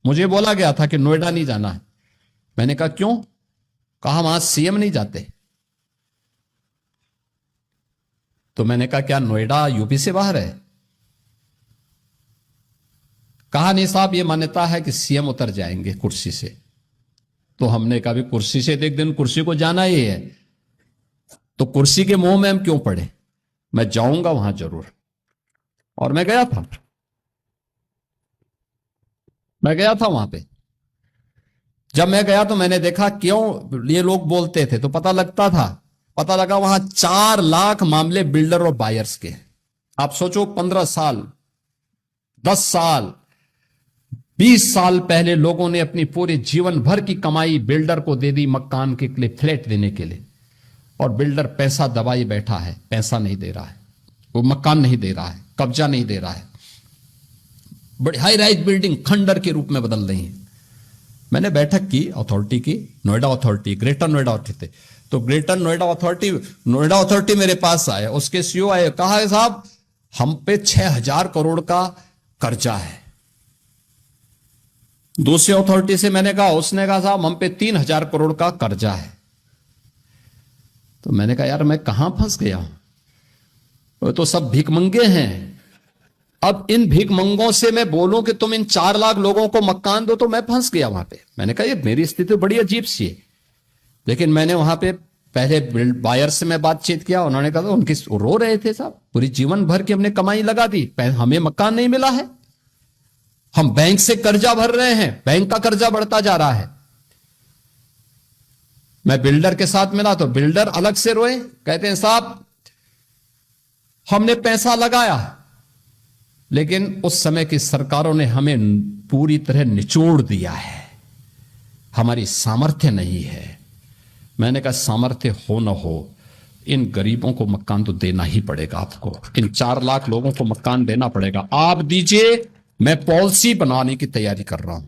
मुझे बोला गया था कि नोएडा नहीं जाना है। मैंने कहा क्यों? कहा वहां सीएम नहीं जाते। तो मैंने कहा क्या नोएडा यूपी से बाहर है? कहा नहीं साहब, ये मान्यता है कि सीएम उतर जाएंगे कुर्सी से। तो हमने कहा भी कुर्सी से तो एक दिन कुर्सी को जाना ही है, तो कुर्सी के मोह में हम क्यों पड़े? मैं जाऊंगा वहां जरूर। और मैं गया था वहां पे। जब मैं गया तो मैंने देखा क्यों ये लोग बोलते थे, तो पता लगा वहां 4 लाख मामले बिल्डर और बायर्स के। आप सोचो 15 साल, 10 साल, 20 साल पहले लोगों ने अपनी पूरे जीवन भर की कमाई बिल्डर को दे दी मकान के लिए, फ्लैट देने के लिए, और बिल्डर पैसा दबाई बैठा है, पैसा नहीं दे रहा है, वो मकान नहीं दे रहा है, कब्जा नहीं दे रहा है, बड़ी हाई राइज बिल्डिंग खंडर के रूप में बदल रही है। मैंने बैठक की अथॉरिटी की, Noida authority, greater Noida authority थे, तो ग्रेटर नोएडा अथॉरिटी मेरे पास आए, उसके सीईओ आए, कहा साहब हम पे 6,000 करोड़ का कर्जा है। दूसरी अथॉरिटी से मैंने कहा, उसने कहा साहब हम पे 3,000 करोड़ का कर्जा है। तो मैंने कहा यार मैं कहां फंस गया हूं, वो तो सब भीखमंगे हैं। अब इन भीखमंगों से मैं बोलूं कि तुम इन 4 लाख लोगों को मकान दो, तो मैं फंस गया वहां पे। मैंने कहा ये मेरी स्थिति बड़ी अजीब सी है। लेकिन मैंने वहां पे पहले बायर से मैं बातचीत किया, उन्होंने कहा, उनकी रो रहे थे साहब, पूरी जीवन भर की हमने कमाई लगा दी, हमें मकान नहीं मिला है, हम बैंक से कर्जा भर रहे हैं, बैंक का कर्जा बढ़ता जा रहा है। मैं बिल्डर के साथ मिला तो बिल्डर अलग से रोए, कहते हैं साहब हमने पैसा लगाया, लेकिन उस समय की सरकारों ने हमें पूरी तरह निचोड़ दिया है, हमारी सामर्थ्य नहीं है। मैंने कहा सामर्थ्य हो न हो, इन गरीबों को मकान तो देना ही पड़ेगा आपको, इन 4 लाख लोगों को मकान देना पड़ेगा। आप दीजिए, मैं पॉलिसी बनाने की तैयारी कर रहा हूं।